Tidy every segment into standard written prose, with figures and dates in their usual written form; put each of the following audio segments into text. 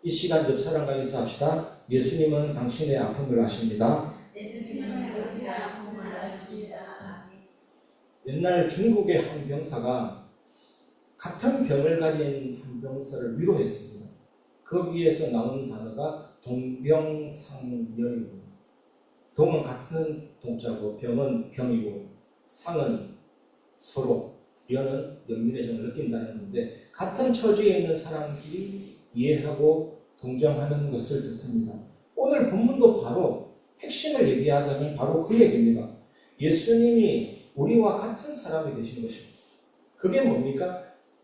이 시간 옆 사람과 인사합시다. 예수님은 당신의 아픔을 아십니다. 옛날 중국의 한 병사가 같은 병을 가진 한 병사를 위로했습니다. 거기에서 나온 단어가 동병상련입니다. 동은 같은 동자고 병은 병이고 상은 서로 연은 연민의 정을 느낀다는 건데 같은 처지에 있는 사람끼리 이해하고 동정하는 것을 뜻합니다. 오늘 본문도 바로 핵심을 얘기하자면 바로 그 얘기입니다. 예수님이 우리와 같은 사람이 되신 것입니다. 그게 뭡니까?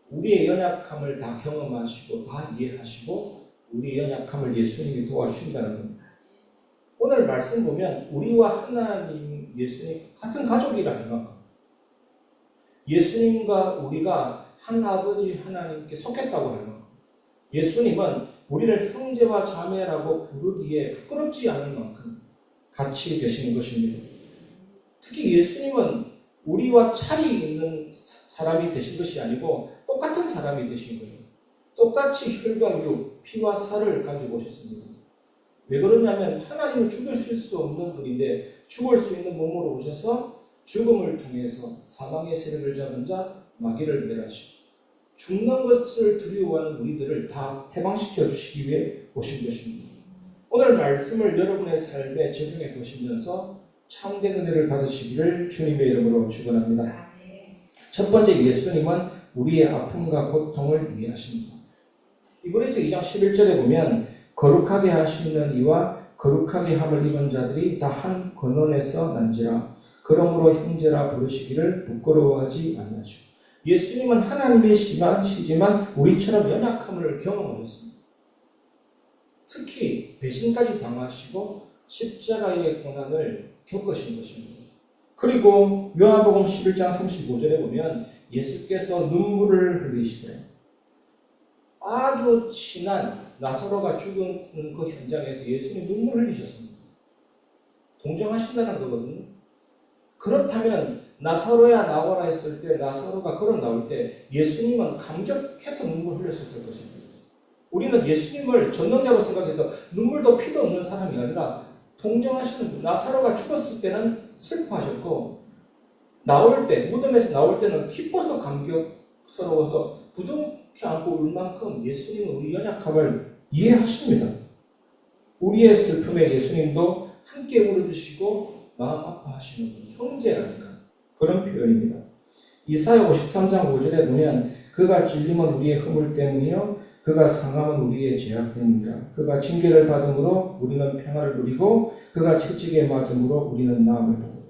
우리의 연약함을 다 경험하시고 다 이해하시고 우리의 연약함을 예수님이 도와주신다는 겁니다. 오늘 말씀 보면 우리와 하나님, 예수님 같은 가족이라는 것. 예수님과 우리가 한 아버지 하나님께 속했다고 하는 것. 예수님은 우리를 형제와 자매라고 부르기에 부끄럽지 않을 만큼 같이 계시는 것입니다. 특히 예수님은 우리와 차이 있는 사람이 되신 것이 아니고 똑같은 사람이 되신 거예요. 똑같이 혈과 육, 피와 살을 가지고 오셨습니다. 왜 그러냐면 하나님은 죽으실 수 없는 분인데 죽을 수 있는 몸으로 오셔서 죽음을 통해서 사망의 세력을 잡은 자 마귀를 멸하시고 죽는 것을 두려워하는 우리들을 다 해방시켜 주시기 위해 오신 것입니다. 오늘 말씀을 여러분의 삶에 적용해 보시면서 참된 은혜를 받으시기를 주님의 이름으로 축원합니다. 첫 번째, 예수님은 우리의 아픔과 고통을 이해하십니다. 이브리서 2장 11절에 보면 거룩하게 하시는 이와 거룩하게 함을 입은 자들이 다 한 근원에서 난지라 그러므로 형제라 부르시기를 부끄러워하지 아니하시고. 예수님은 하나님이시지만 우리처럼 연약함을 경험하셨습니다. 특히 배신까지 당하시고 십자가의 고난을 겪으신 것입니다. 그리고 요한복음 11장 35절에 보면 예수께서 눈물을 흘리시더라. 아주 친한 나사로가 죽은 그 현장에서 예수님이 눈물을 흘리셨습니다. 동정하신다는 거거든요. 그렇다면 나사로야 나와라 했을 때 나사로가 걸어 나올 때 예수님은 감격해서 눈물 흘렸을 것입니다. 우리는 예수님을 전능자로 생각해서 눈물도 피도 없는 사람이 아니라 동정하시는 분. 나사로가 죽었을 때는 슬퍼하셨고 나올 때 무덤에서 나올 때는 기뻐서 감격스러워서 부둥켜 안고 울 만큼 예수님은 우리 연약함을 이해하십니다. 우리의 슬픔에 예수님도 함께 울어주시고 마음 아파하시는 분, 형제라니까 그런 표현입니다. 이사야 53장 5절에 보면 그가 찔림은 우리의 허물 때문이요 그가 상함은 우리의 죄악 때문이라. 그가 징계를 받음으로 우리는 평화를 누리고 그가 채찍에 맞음으로 우리는 나음을 받았다.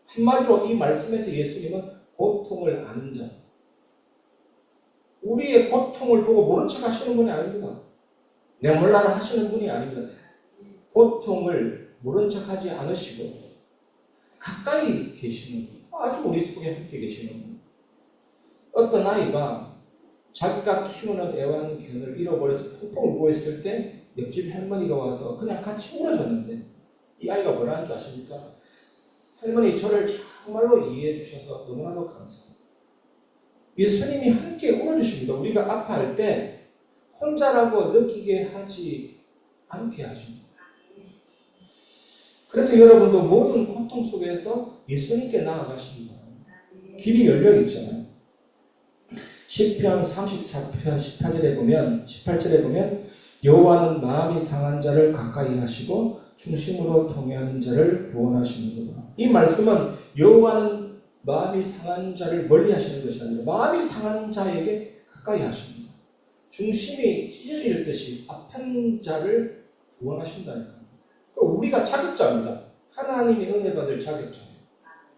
한마디로 이 말씀에서 예수님은 고통을 아는 자, 우리의 고통을 보고 모른 척 하시는 분이 아닙니다. 내 몰라라 하시는 분이 아닙니다. 고통을 모른 척 하지 않으시고 가까이 계시는 분, 아주 우리 속에 함께 계시는 분. 어떤 아이가 자기가 키우는 애완견을 잃어버려서 펑펑 울고 있을 때 옆집 할머니가 와서 그냥 같이 울어줬는데 이 아이가 뭐라는 줄 아십니까? 할머니 저를 정말로 이해해 주셔서 너무나도 감사합니다. 예수님이 함께 울어주십니다. 우리가 아파할 때 혼자라고 느끼게 하지 않게 하십니다. 그래서 여러분도 모든 고통 속에서 예수님께 나아가시기 바랍니다. 길이 열려 있잖아요. 시편 34편 18절에 보면 여호와는 마음이 상한 자를 가까이 하시고 중심으로 통해하는 자를 구원하시는구나. 이 말씀은 여호와는 마음이 상한 자를 멀리 하시는 것이 아니라 마음이 상한 자에게 가까이 하십니다. 중심이 찢어질 듯이 아픈 자를 구원하신다니까. 우리가 자격자입니다. 하나님의 은혜 받을 자격자예요.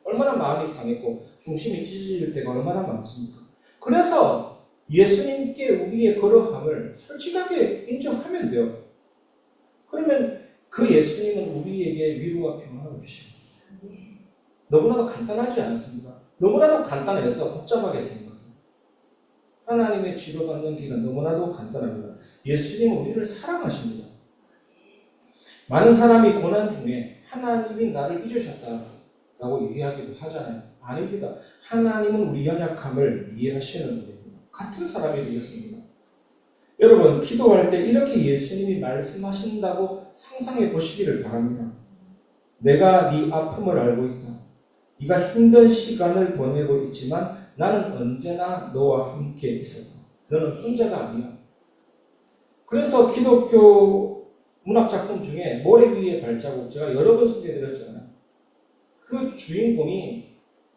얼마나 마음이 상했고 중심이 찢어질 때가 얼마나 많습니까? 그래서 예수님께 우리의 거룩함을 솔직하게 인정하면 돼요. 그러면 그 예수님은 우리에게 위로와 평안을 주십니다. 너무나도 간단하지 않습니까? 너무나도 간단해서 복잡하게 생각해요. 하나님의 치료받는 길은 너무나도 간단합니다. 예수님은 우리를 사랑하십니다. 많은 사람이 고난 중에 하나님이 나를 잊으셨다라고 얘기하기도 하잖아요. 아닙니다. 하나님은 우리 연약함을 이해하시는 분입니다. 같은 사람이 되셨습니다. 여러분, 기도할 때 이렇게 예수님이 말씀하신다고 상상해 보시기를 바랍니다. 내가 네 아픔을 알고 있다. 네가 힘든 시간을 보내고 있지만 나는 언제나 너와 함께 있었다. 너는 혼자가 아니야. 그래서 기독교 문학작품 중에 모래 위의 발자국, 제가 여러 번 소개해드렸잖아요. 그 주인공이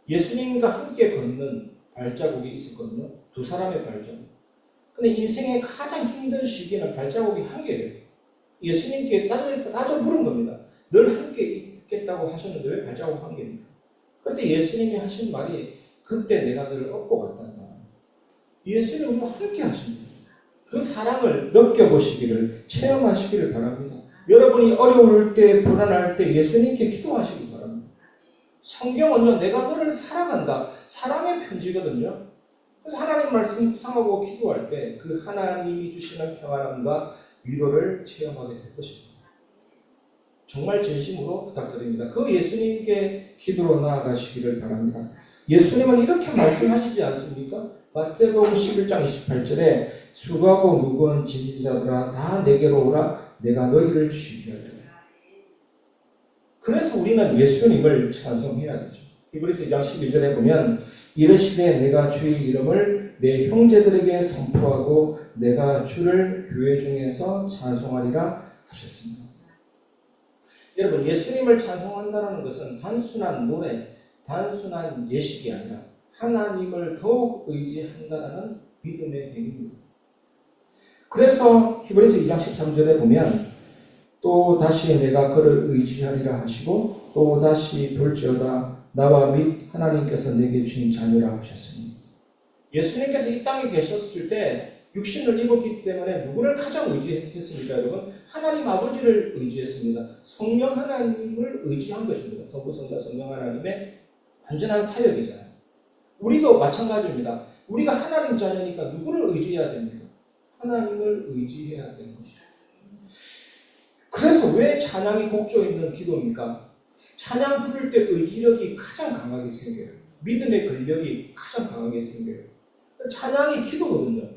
예수님과 함께 걷는 발자국이 있었거든요. 두 사람의 발자국. 근데 인생의 가장 힘든 시기에는 발자국이 한 개예요. 예수님께 따져 물은 겁니다. 늘 함께 있겠다고 하셨는데 왜 발자국 한 개입니까? 그때 예수님이 하신 말이 그때 내가 너를 업고 갔단다. 예수님이 우리와 함께 하십니다. 그 사랑을 느껴보시기를, 체험하시기를 바랍니다. 여러분이 어려울 때, 불안할 때 예수님께 기도하시기 바랍니다. 성경은요, 내가 너를 사랑한다. 사랑의 편지거든요. 그래서 하나님 말씀 묵상하고 기도할 때 그 하나님이 주시는 평안함과 위로를 체험하게 될 것입니다. 정말 진심으로 부탁드립니다. 그 예수님께 기도로 나아가시기를 바랍니다. 예수님은 이렇게 말씀하시지 않습니까? 마태복음 11장 28절에 수고하고 무거운 짐진 자들아 다 내게로 오라 내가 너희를 쉬게 하리라. 그래서 우리는 예수님을 찬송해야 되죠. 히브리서 2장 12절에 보면 이르시되 내가 주의 이름을 내 형제들에게 선포하고 내가 주를 교회 중에서 찬송하리라 하셨습니다. 여러분, 예수님을 찬송한다는 것은 단순한 노래, 단순한 예식이 아니라 하나님을 더욱 의지한다는 믿음의 행위입니다. 그래서 히브리서 2장 13절에 보면 또 다시 내가 그를 의지하리라 하시고 또 다시 볼지어다 나와 및 하나님께서 내게 주신 자녀라 하셨습니다. 예수님께서 이 땅에 계셨을 때 육신을 입었기 때문에 누구를 가장 의지했습니까, 여러분? 하나님 아버지를 의지했습니다. 성령 하나님을 의지한 것입니다. 성부, 성자, 성령 하나님의 완전한 사역이잖아요. 우리도 마찬가지입니다. 우리가 하나님 자녀니까 누구를 의지해야 됩니까? 하나님을 의지해야 되는 것이죠. 그래서 왜 찬양이 곡조 있는 기도입니까? 찬양 부를 때 의지력이 가장 강하게 생겨요. 믿음의 근력이 가장 강하게 생겨요. 찬양이 기도거든요.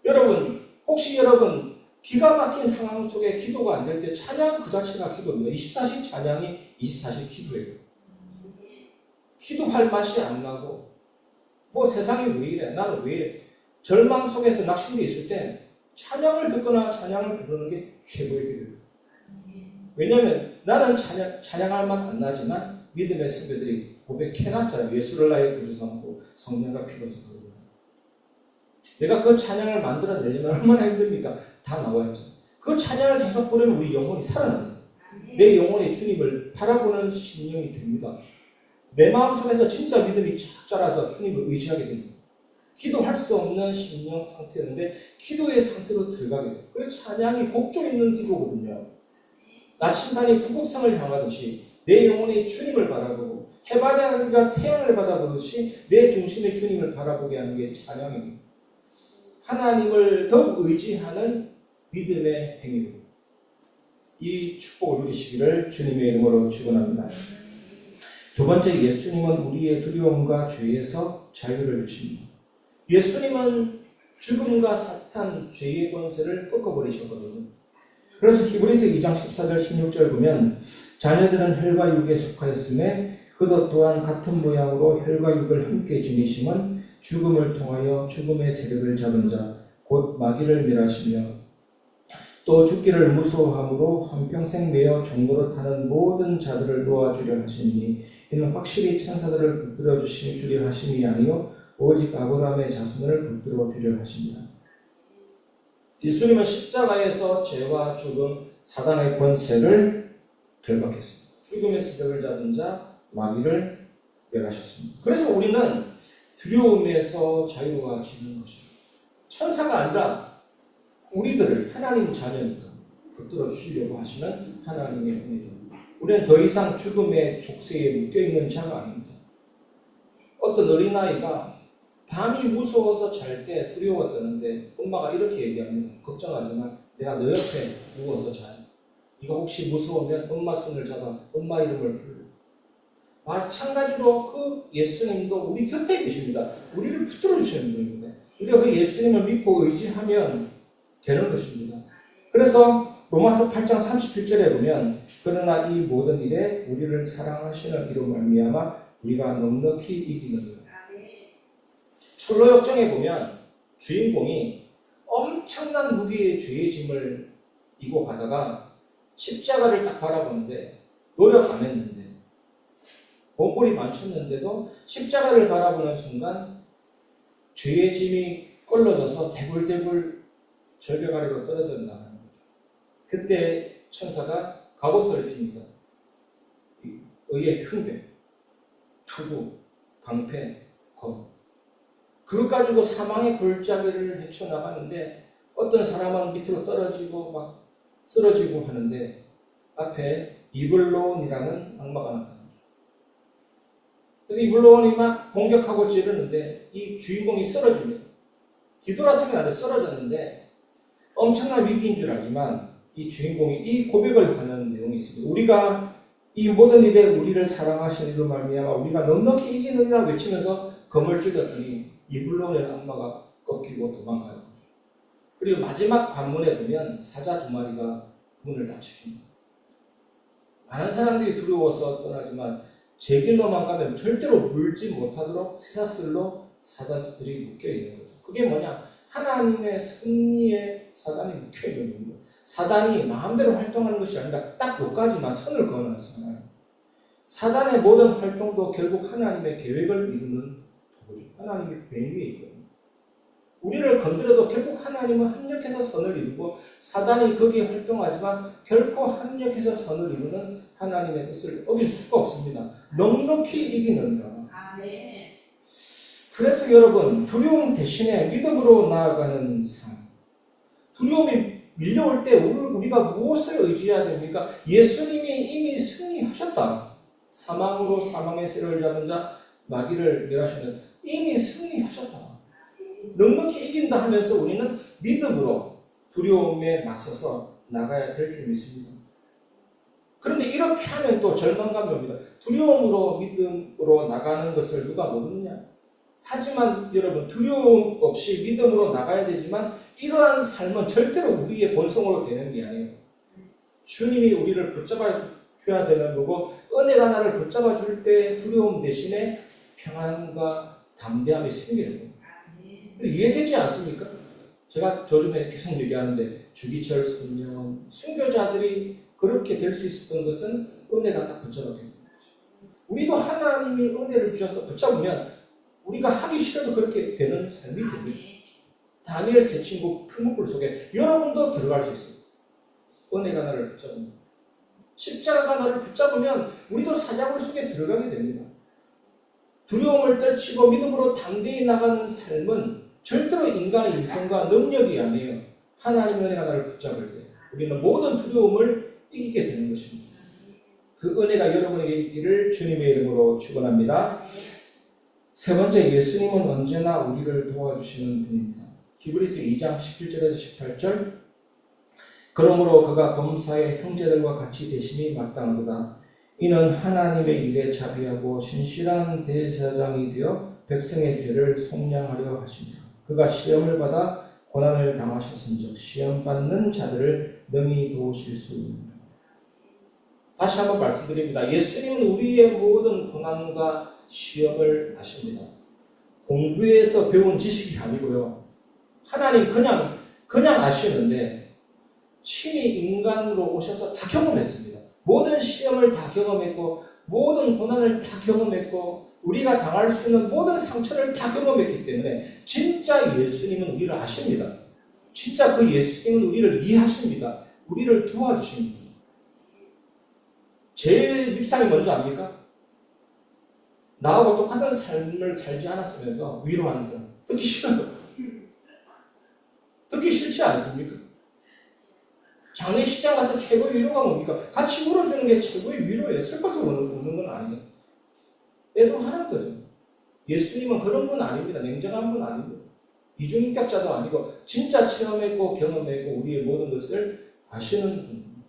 여러분, 혹시 여러분 기가 막힌 상황 속에 기도가 안 될 때 찬양 그 자체가 기도입니다. 24시 찬양이 24시 기도예요. 기도할 맛이 안 나고 뭐 세상이 왜 이래? 나는 왜 이래? 절망 속에서 낙심되어 있을 때 찬양을 듣거나 찬양을 부르는 게 최고의 기도예요. 왜냐하면 나는 찬양할 맛 안 나지만 믿음의 선배들이 고백해놨잖아요. 예수를 나의 구주 삼고 성령과 피로서 부르고 내가 그 찬양을 만들어내려면 얼마나 힘듭니까? 다 나와있죠. 그 찬양을 계속 부르면 우리 영혼이 살아납니다. 내 영혼이 주님을 바라보는 심령이 됩니다. 내 마음속에서 진짜 믿음이 쫙 자라서 주님을 의지하게 됩니다. 기도할 수 없는 심령 상태였는데 기도의 상태로 들어가게 돼요. 그래서 찬양이 곡조 있는 기도거든요. 나침반이 북극성을 향하듯이 내 영혼이 주님을 바라보고 해바라기가 태양을 바라보듯이 내 중심의 주님을 바라보게 하는 게 찬양입니다. 하나님을 더욱 의지하는 믿음의 행위입니다. 이 축복을 누리시기를 주님의 이름으로 축원합니다. 두 번째, 예수님은 우리의 두려움과 죄에서 자유를 주십니다. 예수님은 죽음과 사탄, 죄의 권세를 꺾어버리셨거든요. 그래서 히브리서 2장 14절 16절 보면 자녀들은 혈과 육에 속하였음에 그도 또한 같은 모양으로 혈과 육을 함께 지니심은 죽음을 통하여 죽음의 세력을 잡은 자 곧 마귀를 멸하시며 또 죽기를 무서워함으로 한평생 매어 종노릇하는 모든 자들을 놓아주려 하시니 이는 확실히 천사들을 붙들어 주려 하심이 아니요 오직 아브라함의 자손을 붙들어 주려 하십니다. 예수님은 십자가에서 죄와 죽음, 사단의 권세를 결박했습니다. 죽음의 세력을 잡은 자 마귀를 멸하셨습니다. 그래서 우리는 두려움에서 자유로워지는 것입니다. 천사가 아니라 우리들을 하나님 자녀니까 붙들어 주시려고 하시는 하나님의 은혜죠. 우리는 더 이상 죽음의 족쇄에 묶여있는 자가 아닙니다. 어떤 어린아이가 밤이 무서워서 잘 때 두려워 떠는데 엄마가 이렇게 얘기합니다. 걱정하지 마. 내가 너 옆에 누워서 자. 네가 혹시 무서우면 엄마 손을 잡아 엄마 이름을 불러. 마찬가지로 그 예수님도 우리 곁에 계십니다. 우리를 붙들어 주시는 분입니다. 우리가 그 예수님을 믿고 의지하면 되는 것입니다. 그래서 로마서 8장 37절에 보면 그러나 이 모든 일에 우리를 사랑하시는 이로 말미암아 우리가 넉넉히 이기느니라. 철로 역정에 보면 주인공이 엄청난 무기의 죄의 짐을 이고 가다가 십자가를 딱 바라보는데 노력 안 했는데 몸부림 많쳤는데도 십자가를 바라보는 순간 죄의 짐이 껄러져서 대굴대굴 절벽 아래로 떨어졌나. 그때 천사가 갑옷을 입힙니다. 의의 흉배, 투구, 방패, 검. 그것 가지고 사망의 골짜기를 헤쳐나가는데 어떤 사람은 밑으로 떨어지고 막 쓰러지고 하는데 앞에 이블론이라는 악마가 나타납니다. 그래서 이블론이 막 공격하고 찌르는데 이 주인공이 쓰러집니다. 뒤돌아서면 안 돼. 쓰러졌는데 엄청난 위기인 줄 알지만 이 주인공이 이 고백을 하는 내용이 있습니다. 우리가 이 모든 일에 우리를 사랑하시는 이로 말미암아 우리가 넉넉히 이기느니라 외치면서 검을 찔렀더니 이블론의 악마가 꺾이고 도망가요. 그리고 마지막 관문에 보면 사자 2마리가 문을 닫힙니다. 많은 사람들이 두려워서 떠나지만 제 길로만 가면 절대로 물지 못하도록 쇠사슬로 사자들이 묶여있는 거죠. 그게 뭐냐? 하나님의 섭리에 사단이 묶여있는 겁니다. 사단이 마음대로 활동하는 것이 아니라 딱 여기까지만 선을 그어놨어요. 사단의 모든 활동도 결국 하나님의 계획을 이루는 도구죠. 하나님의 배후에 있거든요. 우리를 건드려도 결국 하나님은 합력해서 선을 이루고 사단이 거기에 활동하지만 결코 합력해서 선을 이루는 하나님의 뜻을 어길 수가 없습니다. 넉넉히 이기는다. 그래서 여러분 두려움 대신에 믿음으로 나아가는 삶. 두려움이 밀려올 때 우리가 무엇을 의지해야 됩니까? 예수님이 이미 승리하셨다. 사망으로 사망의 세력을 잡은 자 마귀를 멸하시는 이미 승리하셨다. 넉넉히 이긴다 하면서 우리는 믿음으로 두려움에 맞서서 나가야 될 줄 믿습니다. 그런데 이렇게 하면 또 절망감이 옵니다. 두려움으로 믿음으로 나가는 것을 누가 모르느냐? 하지만 여러분 두려움 없이 믿음으로 나가야 되지만 이러한 삶은 절대로 우리의 본성으로 되는 게 아니에요. 주님이 우리를 붙잡아 줘야 되는 거고 은혜가 나를 붙잡아 줄 때 두려움 대신에 평안과 담대함이 생기는 거예요. 근데 이해되지 않습니까? 제가 요즘에 계속 얘기하는데 주기철 선녀 순교자들이 그렇게 될 수 있었던 것은 은혜가 딱 붙잡았기 때문이죠. 우리도 하나님이 은혜를 주셔서 붙잡으면 우리가 하기 싫어도 그렇게 되는 삶이 됩니다. 다니엘 세 친구 풀무불 속에 여러분도 들어갈 수 있어요. 은혜가 나를 붙잡으면. 십자가가 나를 붙잡으면 우리도 사자굴 속에 들어가게 됩니다. 두려움을 떨치고 믿음으로 담대히 나가는 삶은 절대로 인간의 이성과 능력이 아니에요. 하나님의 은혜가 나를 붙잡을 때 우리는 모든 두려움을 이기게 되는 것입니다. 그 은혜가 여러분에게 있기를 주님의 이름으로 축원합니다. 세 번째, 예수님은 언제나 우리를 도와주시는 분입니다. 히브리서 2장 17절에서 18절 그러므로 그가 범사의 형제들과 같이 되심이 마땅하도다. 이는 하나님의 일에 자비하고 신실한 대제사장이 되어 백성의 죄를 속량하려 하시니라. 그가 시험을 받아 고난을 당하셨은즉 시험받는 자들을 능히 도우실 수 있느니라. 다시 한번 말씀드립니다. 예수님은 우리의 모든 고난과 시험을 아십니다. 공부에서 배운 지식이 아니고요. 하나님 그냥 아시는데 친히 인간으로 오셔서 다 경험했습니다. 모든 시험을 다 경험했고 모든 고난을 다 경험했고 우리가 당할 수 있는 모든 상처를 다 경험했기 때문에 진짜 예수님은 우리를 아십니다. 진짜 그 예수님은 우리를 이해하십니다. 우리를 도와주십니다. 제일 밉상이 뭔지 압니까? 나하고 똑같은 삶을 살지 않았으면서 위로하는 사람. 듣기 싫어요. 듣기 싫지 않습니까? 장례식장 가서 최고의 위로가 뭡니까? 같이 울어주는 게 최고의 위로예요. 슬퍼서 우는 건 아니에요. 애도하는 거죠. 예수님은 그런 분 아닙니다. 냉정한 분 아닙니다. 이중인격자도 아니고 진짜 체험했고 경험했고 우리의 모든 것을 아시는 분입니다.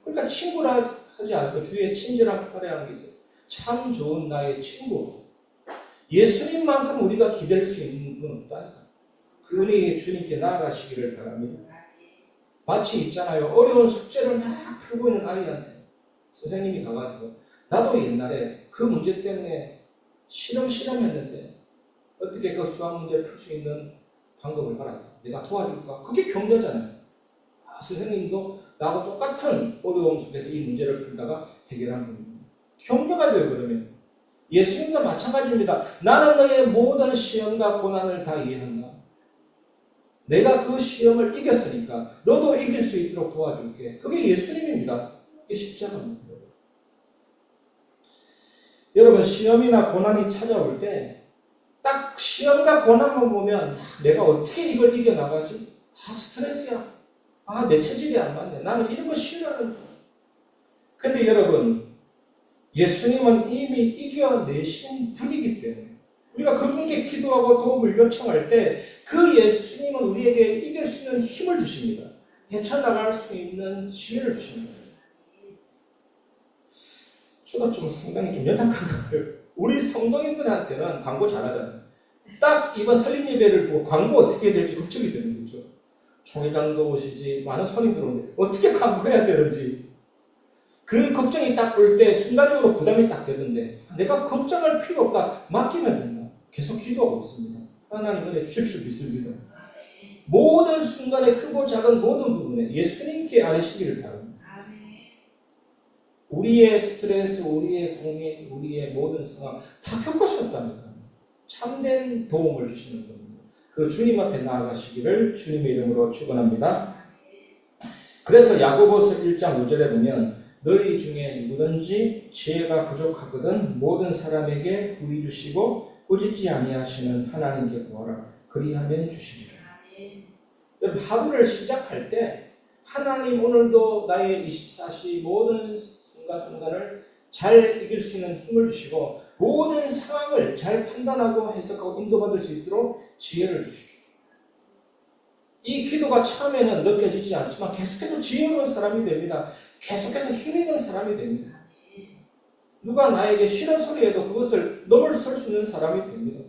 그러니까 친구라 하지 않습니까? 주위에 친절한 화려한 게 있어요. 참 좋은 나의 친구. 예수님만큼 우리가 기댈 수 있는 분 없다니까. 그분이 주님께 나아가시기를 바랍니다. 마치 있잖아요. 어려운 숙제를 막 풀고 있는 아이한테 선생님이 가가지고 나도 옛날에 그 문제 때문에 실험했는데 어떻게 그 수학 문제를 풀 수 있는 방법을 알았다. 내가 도와줄까? 그게 격려잖아요. 선생님도 나하고 똑같은 어려움 속에서 이 문제를 풀다가 해결한 겁니다. 격려가 돼요. 그러면 예수님도 마찬가지입니다. 나는 너의 모든 시험과 고난을 다 이해한다. 내가 그 시험을 이겼으니까 너도 이길 수 있도록 도와줄게. 그게 예수님입니다. 그게 십자가입니다. 여러분, 시험이나 고난이 찾아올 때 딱 시험과 고난만 보면 내가 어떻게 이걸 이겨나가지? 스트레스야. 내 체질이 안 맞네. 나는 이런 거 싫어하는데. 근데 여러분, 예수님은 이미 이겨내신 분이기 때문에 우리가 그분께 기도하고 도움을 요청할 때 그 예수님은 우리에게 이길 수 있는 힘을 주십니다. 헤쳐나갈 수 있는 지혜를 주십니다. 저도 좀 상당히 좀 연약한가 봐요. 우리 성도님들한테는 광고 잘하잖아요. 딱 이번 설립 예배를 보고 광고 어떻게 해야 될지 걱정이 되는 거죠. 총회장도 오시지 많은 손님들 오는데 어떻게 광고해야 되는지 그 걱정이 딱 올 때 순간적으로 부담이 딱 되던데 내가 걱정할 필요 없다. 맡기면 된다. 계속 기도하고 있습니다. 하나님 은혜 주실 줄 믿습니다. 모든 순간에 크고 작은 모든 부분에 예수님께 아뢰시기를 바랍니다. 우리의 스트레스, 우리의 고민, 우리의 모든 상황 다 겪으셨다니까. 참된 도움을 주시는 겁니다. 그 주님 앞에 나아가시기를 주님의 이름으로 축원합니다. 그래서 야고보서 1장 5절에 보면 너희 중에 누구든지 지혜가 부족하거든 모든 사람에게 부이 주시고 꾸짖지 아니하시는 하나님께 구하라. 그리하면 주시리라. 여러분, 하루를 시작할 때 하나님 오늘도 나의 24시 모든 순간순간을 잘 이길 수 있는 힘을 주시고 모든 상황을 잘 판단하고 해석하고 인도받을 수 있도록 지혜를 주시죠. 이 기도가 처음에는 느껴지지 않지만 계속해서 지혜로운 사람이 됩니다. 계속해서 힘있는 사람이 됩니다. 누가 나에게 싫은 소리해도 그것을 넘어설 수 있는 사람이 됩니다.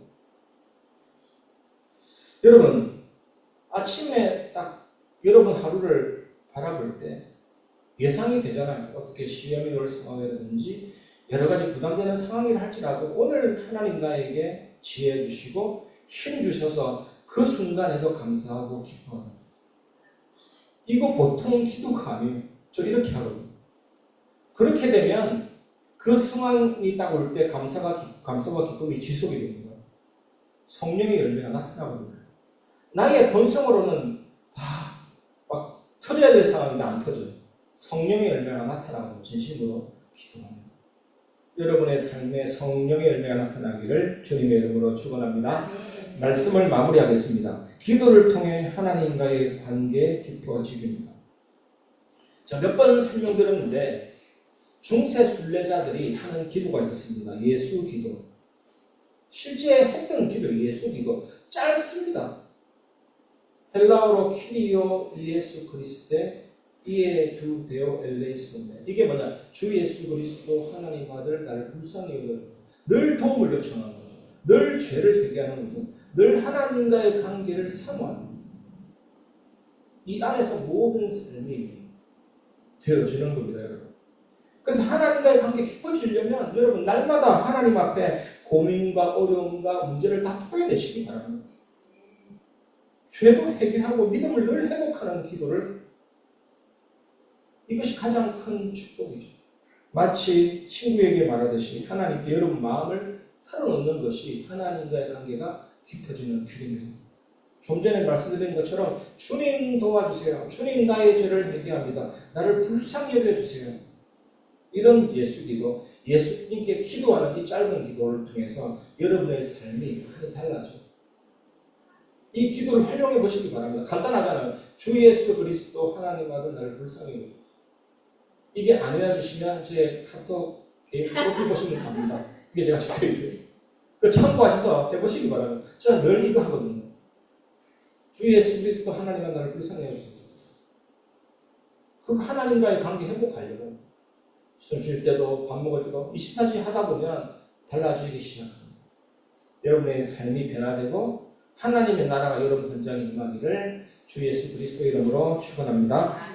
여러분, 아침에 딱 여러분 하루를 바라볼 때 예상이 되잖아요. 어떻게 시험이 올 상황이라든지 여러 가지 부담되는 상황이라 할지라도 오늘 하나님 나에게 지혜 주시고 힘 주셔서 그 순간에도 감사하고 기뻐합니다. 이거 보통 기도가 아니에요. 저 이렇게 하거든요. 그렇게 되면 그 상황이 딱 올 때 감사와 기쁨이 지속이 됩니다. 성령의 열매가 나타나거든요. 나의 본성으로는 막 터져야 될 상황인데 안 터져요. 성령의 열매가 나타나고 진심으로 기도합니다. 여러분의 삶에 성령의 열매가 나타나기를 주님의 이름으로 축원합니다. 말씀을 마무리하겠습니다. 기도를 통해 하나님과의 관계 깊어지기입니다. 자, 몇 번 설명드렸는데 중세 순례자들이 하는 기도가 있었습니다. 예수 기도. 실제 했던 기도, 예수 기도. 짧습니다. 헬라어로 키리오 예수 그리스테 이에 두 데오 엘레이스인데 이게 뭐냐? 주 예수 그리스도 하나님 아들 나를 불쌍히 여겨주소서. 늘 도움을 요청하는 거죠. 늘 죄를 회개하는 거죠. 늘 하나님과의 관계를 사모하는 거죠. 이 안에서 모든 삶이 되어지는 겁니다, 여러분. 그래서 하나님과의 관계 깊어지려면 여러분 날마다 하나님 앞에 고민과 어려움과 문제를 다 토해내시기 바랍니다. 죄도 해결하고 믿음을 늘 회복하는 기도를 이것이 가장 큰 축복이죠. 마치 친구에게 말하듯이 하나님께 여러분 마음을 털어놓는 것이 하나님과의 관계가 깊어지는 길입니다. 좀 전에 말씀드린 것처럼 주님 도와주세요. 주님 나의 죄를 회개합니다. 나를 불쌍히 여겨주세요. 이런 예수기도, 예수님께 기도하는 이 짧은 기도를 통해서 여러분의 삶이 많이 달라져요. 이 기도를 활용해 보시기 바랍니다. 간단하잖아요. 주 예수 그리스도 하나님 아들 나를 불쌍히 여겨주세요. 이게 안 해주시면 제 카톡 개인 프로필 보시면 됩니다. 이게 제가 적혀 있어요. 그 참고하셔서 해보시기 바랍니다. 저는 늘 이거 하거든요. 주 예수 그리스도 하나님 아들 나를 불쌍히 여겨주세요. 그 하나님과의 관계 회복하려고 숨 쉴 때도 밥 먹을 때도 24시간 하다 보면 달라지기 시작합니다. 여러분의 삶이 변화되고 하나님의 나라가 여러분 현장에 임하기를 주 예수 그리스도 이름으로 축원합니다.